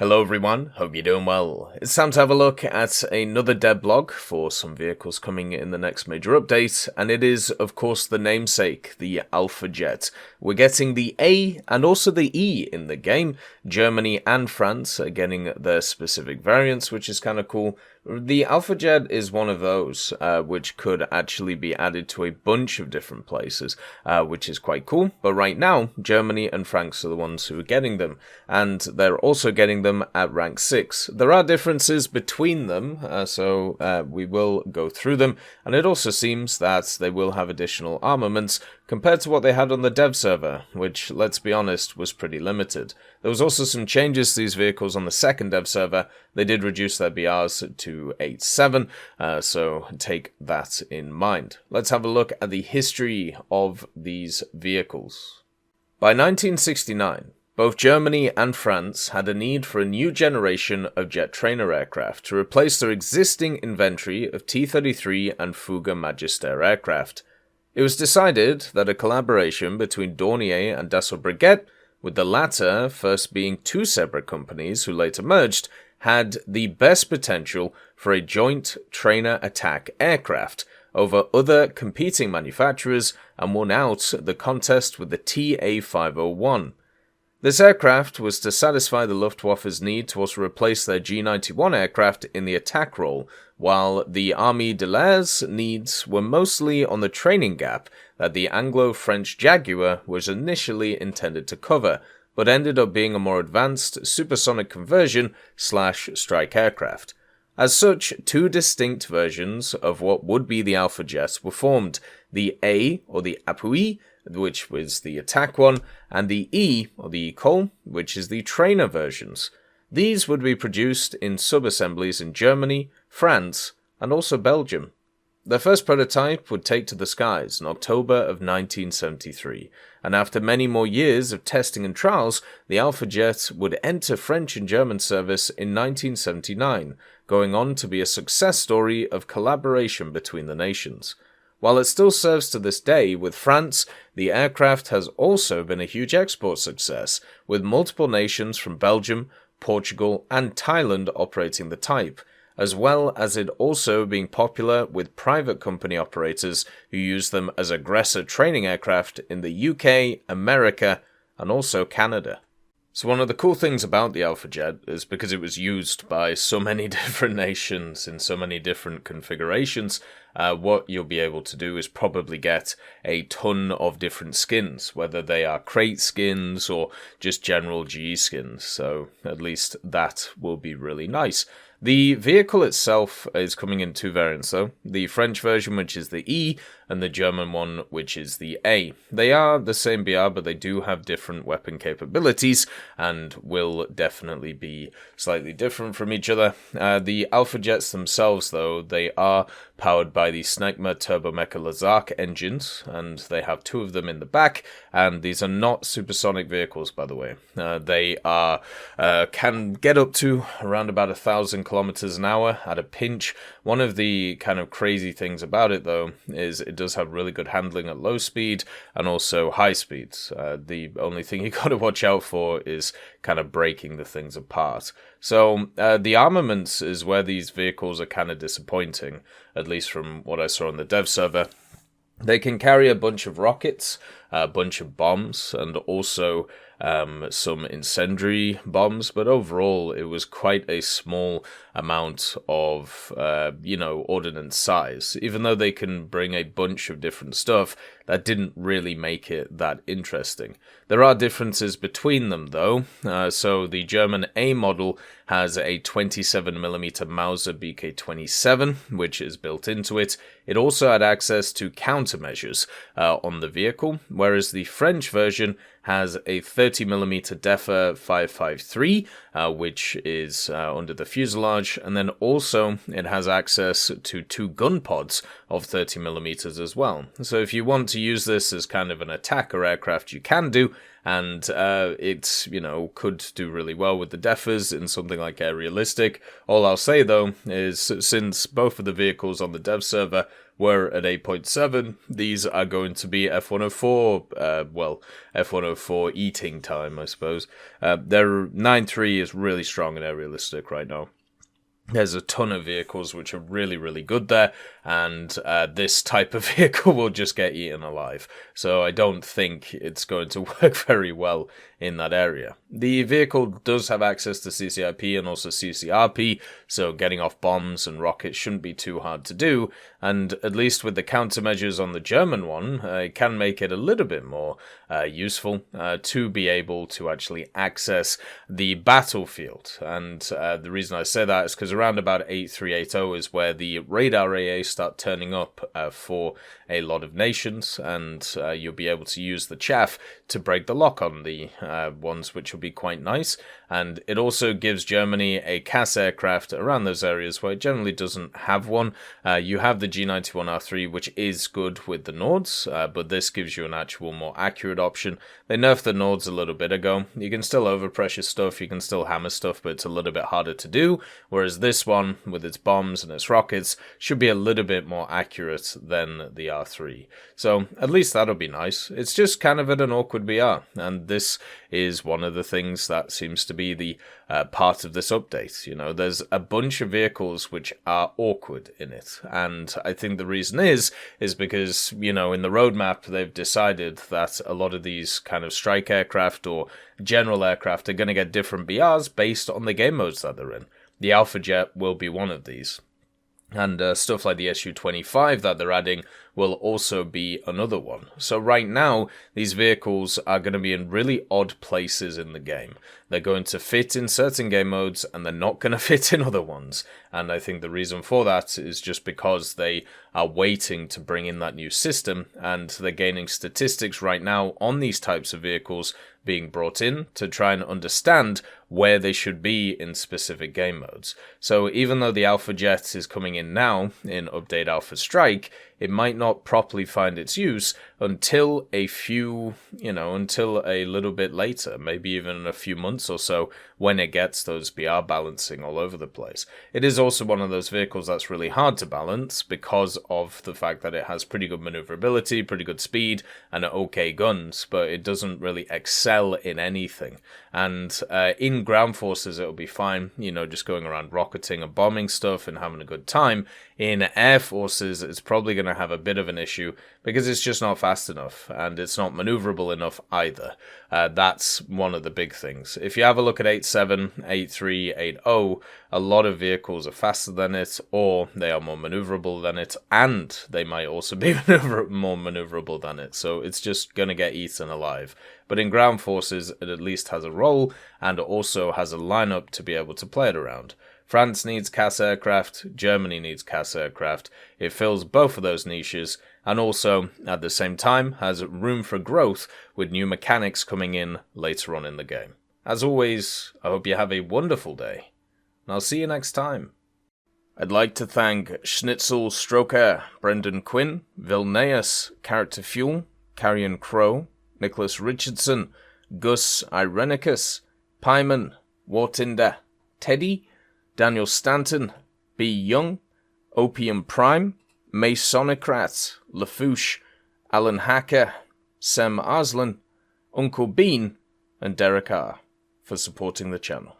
Hello everyone, hope you're doing well. It's time to have a look at another Devblog for some vehicles coming in the next major update, and it is of course the namesake, the Alpha Jet. We're getting the A and also the E in the game. Germany and France are getting their specific variants, which is kind of cool. The Alpha Jet is one of those which could actually be added to a bunch of different places, which is quite cool. But right now, Germany and France are the ones who are getting them, and they're also getting them at rank 6. There are differences between them, so we will go through them, and it also seems that they will have additional armaments compared to what they had on the dev server, which, let's be honest, was pretty limited. There was also some changes to these vehicles on the second dev server. They did reduce their BRs to 8.7, so take that in mind. Let's have a look at the history of these vehicles. By 1969, both Germany and France had a need for a new generation of jet trainer aircraft to replace their existing inventory of T-33 and Fouga Magister aircraft. It was decided that a collaboration between Dornier and Dassault Breguet, with the latter first being two separate companies who later merged, had the best potential for a joint trainer attack aircraft over other competing manufacturers and won out the contest with the TA-501. This aircraft was to satisfy the Luftwaffe's need to also replace their G91 aircraft in the attack role, while the Armée de l'Air's needs were mostly on the training gap that the Anglo-French Jaguar was initially intended to cover, but ended up being a more advanced supersonic conversion / strike aircraft. As such, two distinct versions of what would be the Alpha Jet were formed, the A, or the Appui, which was the attack one, and the E, or the Ecole, which is the trainer versions. These would be produced in sub-assemblies in Germany, France, and also Belgium. Their first prototype would take to the skies in October of 1973, and after many more years of testing and trials, the Alpha Jet would enter French and German service in 1979, going on to be a success story of collaboration between the nations. While it still serves to this day with France, the aircraft has also been a huge export success, with multiple nations from Belgium, Portugal, and Thailand operating the type, as well as it also being popular with private company operators who use them as aggressor training aircraft in the UK, America, and also Canada. So one of the cool things about the Alpha Jet is because it was used by so many different nations in so many different configurations, what you'll be able to do is probably get a ton of different skins, whether they are crate skins or just general GE skins, so at least that will be really nice. The vehicle itself is coming in two variants though, the French version which is the E and the German one which is the A. They are the same BR but they do have different weapon capabilities and will definitely be slightly different from each other. The Alpha Jets themselves though, they are powered by the Snecma Turbomeca Lazark engines, and they have two of them in the back, and these are not supersonic vehicles by the way. They are can get up to around about 1,000 kilometers an hour at a pinch. One of the kind of crazy things about it though is it does have really good handling at low speed and also high speeds. The only thing you gotta watch out for is kind of breaking the things apart. So the armaments is where these vehicles are kind of disappointing, at least from what I saw on the dev server. They can carry a bunch of rockets, a bunch of bombs, and also some incendiary bombs, but overall it was quite a small amount of, ordnance size. Even though they can bring a bunch of different stuff, that didn't really make it that interesting. There are differences between them though, so the German A model has a 27mm Mauser BK-27, which is built into it. It also had access to countermeasures on the vehicle, whereas the French version has a 30mm Defa 553, which is under the fuselage, and then also it has access to two gun pods of 30mm as well. So if you want to use this as kind of an attacker aircraft, you can do, and it, could do really well with the defers in something like Realistic. All I'll say, though, is since both of the vehicles on the dev server were at 8.7, these are going to be F104, F104 eating time, I suppose. Their 9.3 is really strong in Realistic right now. There's a ton of vehicles which are really, really good there, and this type of vehicle will just get eaten alive. So I don't think it's going to work very well in that area. The vehicle does have access to CCIP and also CCRP, so getting off bombs and rockets shouldn't be too hard to do, and at least with the countermeasures on the German one, it can make it a little bit more useful to be able to actually access the battlefield. And the reason I say that is because around about 8380 is where the radar AA start turning up for a lot of nations, and you'll be able to use the chaff to break the lock on the ones, which will be quite nice. And it also gives Germany a CAS aircraft around those areas where it generally doesn't have one. You have the G91R3, which is good with the Nords, but this gives you an actual more accurate option. They nerfed the Nords a little bit ago. You can still overpressure stuff, you can still hammer stuff, but it's a little bit harder to do, whereas this one, with its bombs and its rockets, should be a little bit more accurate than the R3. So at least that'll be nice. It's just kind of at an awkward BR, and this is one of the things that seems to be the part of this update. There's a bunch of vehicles which are awkward in it, and I think the reason is because, in the roadmap they've decided that a lot of these kind of strike aircraft or general aircraft are going to get different BRs based on the game modes that they're in. The Alpha Jet will be one of these. And stuff like the Su-25 that they're adding will also be another one. So right now, these vehicles are going to be in really odd places in the game. They're going to fit in certain game modes, and they're not going to fit in other ones. And I think the reason for that is just because they are waiting to bring in that new system, and they're gaining statistics right now on these types of vehicles being brought in to try and understand where they should be in specific game modes. So even though the Alpha Jet is coming in now in Update Alpha Strike, it might not properly find its use until until a little bit later, maybe even a few months or so, when it gets those BR balancing all over the place. It is also one of those vehicles that's really hard to balance because of the fact that it has pretty good maneuverability, pretty good speed, and okay guns, but it doesn't really excel in anything. And in ground forces, it'll be fine, just going around rocketing and bombing stuff and having a good time. In air forces, it's probably going to have a bit of an issue because it's just not fast enough, and it's not maneuverable enough either. That's one of the big things. If you have a look at 8.7, 8.3, 8.0, a lot of vehicles are faster than it, or they are more maneuverable than it, and they might also be more maneuverable than it, so it's just going to get eaten alive. But in ground forces, it at least has a role, and also has a lineup to be able to play it around. France needs CAS aircraft, Germany needs CAS aircraft. It fills both of those niches, and also, at the same time, has room for growth with new mechanics coming in later on in the game. As always, I hope you have a wonderful day, and I'll see you next time. I'd like to thank Schnitzel Stroker, Brendan Quinn, Vilneus, Character Fuel, Carrion Crow, Nicholas Richardson, Gus Irenicus, Pyman, Wartinder, Teddy, Daniel Stanton, B. Young, Opium Prime, Masonocrat, Lafouche, Alan Hacker, Sem Arslan, Uncle Bean, and Derek R. for supporting the channel.